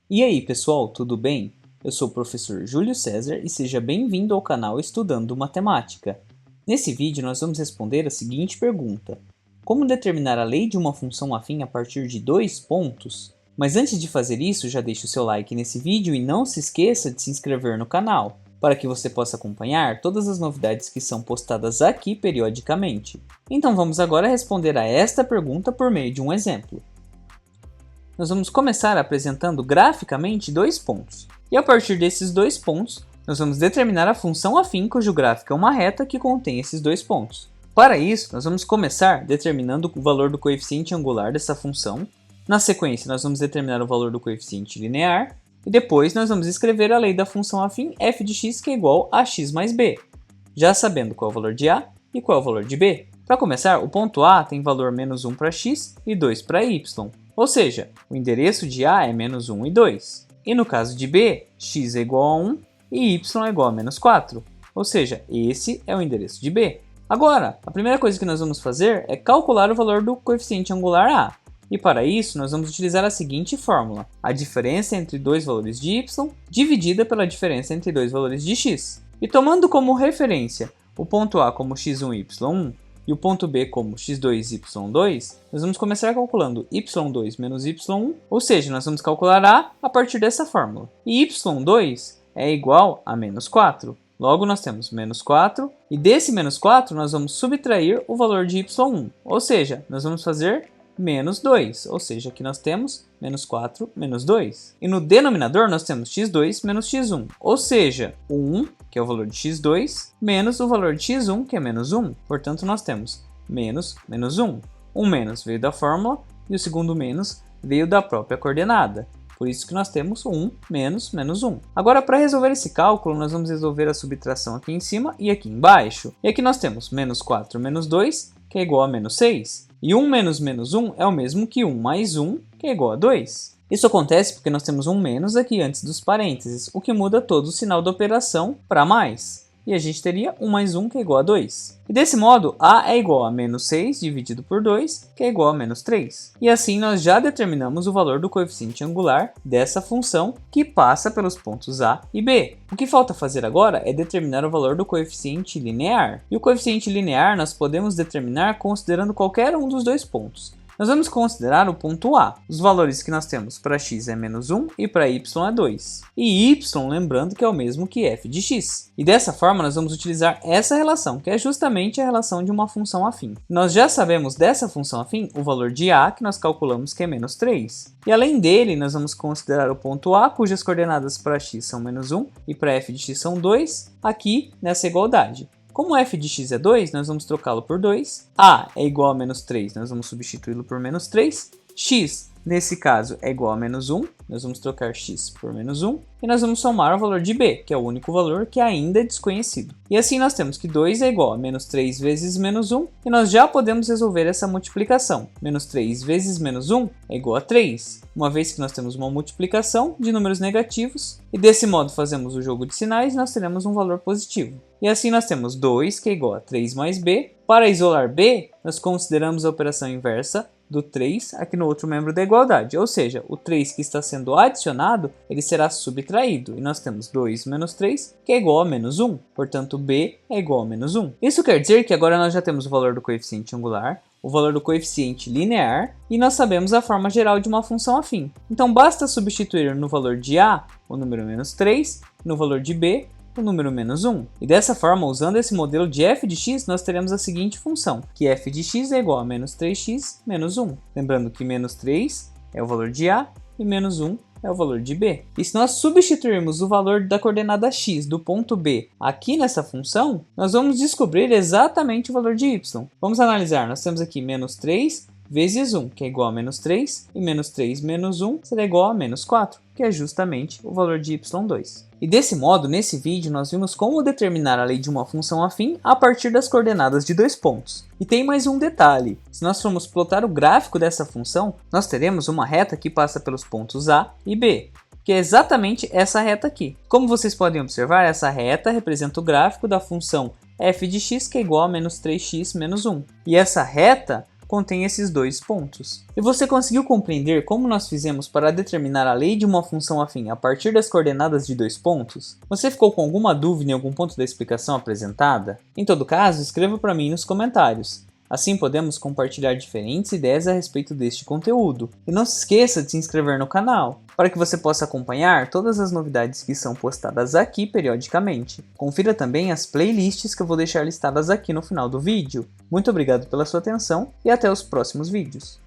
E aí, pessoal, tudo bem? Eu sou o professor Júlio César e seja bem-vindo ao canal Estudando Matemática. Nesse vídeo, nós vamos responder a seguinte pergunta: como determinar a lei de uma função afim a partir de dois pontos? Mas antes de fazer isso, já deixe o seu like nesse vídeo e não se esqueça de se inscrever no canal, para que você possa acompanhar todas as novidades que são postadas aqui periodicamente. Então vamos agora responder a esta pergunta por meio de um exemplo. Nós vamos começar apresentando graficamente dois pontos. E a partir desses dois pontos, nós vamos determinar a função afim cujo gráfico é uma reta que contém esses dois pontos. Para isso, nós vamos começar determinando o valor do coeficiente angular dessa função. Na sequência, nós vamos determinar o valor do coeficiente linear. E depois, nós vamos escrever a lei da função afim f de x que é igual a x mais b, já sabendo qual é o valor de a e qual é o valor de b. Para começar, o ponto A tem valor menos 1 para x e 2 para y. Ou seja, o endereço de A é menos 1 e 2. E no caso de B, x é igual a 1 e y é igual a menos 4. Ou seja, esse é o endereço de B. Agora, a primeira coisa que nós vamos fazer é calcular o valor do coeficiente angular A. E para isso, nós vamos utilizar a seguinte fórmula: a diferença entre dois valores de y dividida pela diferença entre dois valores de x. E tomando como referência o ponto A como x1 e y1, e o ponto B como x2 e y2, nós vamos começar calculando y2 menos y1, ou seja, nós vamos calcular a partir dessa fórmula. E y2 é igual a menos 4. Logo, nós temos menos 4, e desse menos 4 nós vamos subtrair o valor de y1, ou seja, nós vamos fazer menos 2, ou seja, aqui nós temos menos 4 menos 2. E no denominador nós temos x2 menos x1, ou seja, o 1, que é o valor de x2, menos o valor de x1, que é menos 1. Portanto, nós temos menos 1. Um menos veio da fórmula e o segundo menos veio da própria coordenada. Por isso que nós temos 1 menos 1. Agora, para resolver esse cálculo, nós vamos resolver a subtração aqui em cima e aqui embaixo. E aqui nós temos menos 4 menos 2, que é igual a menos 6. E 1 menos 1 é o mesmo que 1 mais 1, que é igual a 2. Isso acontece porque nós temos um menos aqui antes dos parênteses, o que muda todo o sinal da operação para mais. E a gente teria 1 mais 1, que é igual a 2. E desse modo, a é igual a menos 6 dividido por 2, que é igual a menos 3. E assim nós já determinamos o valor do coeficiente angular dessa função que passa pelos pontos A e B. O que falta fazer agora é determinar o valor do coeficiente linear. E o coeficiente linear nós podemos determinar considerando qualquer um dos dois pontos. Nós vamos considerar o ponto A. Os valores que nós temos para x é menos 1 e para y é 2. E y, lembrando que é o mesmo que f de x. E dessa forma nós vamos utilizar essa relação, que é justamente a relação de uma função afim. Nós já sabemos dessa função afim o valor de a, que nós calculamos que é menos 3. E além dele, nós vamos considerar o ponto A, cujas coordenadas para x são menos 1 e para f de x são 2, aqui nessa igualdade. Como f de x é 2, nós vamos trocá-lo por 2. A é igual a menos 3, nós vamos substituí-lo por menos 3. X, nesse caso, é igual a menos 1, nós vamos trocar x por menos 1. E nós vamos somar o valor de b, que é o único valor que ainda é desconhecido. E assim nós temos que 2 é igual a menos 3 vezes menos 1. E nós já podemos resolver essa multiplicação. Menos 3 vezes menos 1 é igual a 3. Uma vez que nós temos uma multiplicação de números negativos. E desse modo fazemos o jogo de sinais, nós teremos um valor positivo. E assim nós temos 2, que é igual a 3 mais b. Para isolar b, nós consideramos a operação inversa do 3 aqui no outro membro da igualdade. Ou seja, o 3 que está sendo adicionado, ele será subtraído. E nós temos 2 menos 3, que é igual a menos 1. Portanto, b é igual a menos 1. Isso quer dizer que agora nós já temos o valor do coeficiente angular, o valor do coeficiente linear, e nós sabemos a forma geral de uma função afim. Então, basta substituir no valor de a o número menos 3, no valor de b, o número menos 1. E dessa forma, usando esse modelo de f de x, nós teremos a seguinte função, que f de x é igual a menos 3x menos 1. Lembrando que menos 3 é o valor de a e menos 1 é o valor de b. E se nós substituirmos o valor da coordenada x do ponto B aqui nessa função, nós vamos descobrir exatamente o valor de y. Vamos analisar, nós temos aqui menos 3 vezes 1, que é igual a menos 3, e menos 3 menos 1 será igual a menos 4, que é justamente o valor de y2. E desse modo, nesse vídeo, nós vimos como determinar a lei de uma função afim a partir das coordenadas de dois pontos. E tem mais um detalhe: se nós formos plotar o gráfico dessa função, nós teremos uma reta que passa pelos pontos A e B, que é exatamente essa reta aqui. Como vocês podem observar, essa reta representa o gráfico da função f de x, que é igual a menos 3x menos 1. E essa reta contém esses dois pontos. E você conseguiu compreender como nós fizemos para determinar a lei de uma função afim a partir das coordenadas de dois pontos? Você ficou com alguma dúvida em algum ponto da explicação apresentada? Em todo caso, escreva para mim nos comentários. Assim podemos compartilhar diferentes ideias a respeito deste conteúdo. E não se esqueça de se inscrever no canal, para que você possa acompanhar todas as novidades que são postadas aqui periodicamente. Confira também as playlists que eu vou deixar listadas aqui no final do vídeo. Muito obrigado pela sua atenção e até os próximos vídeos.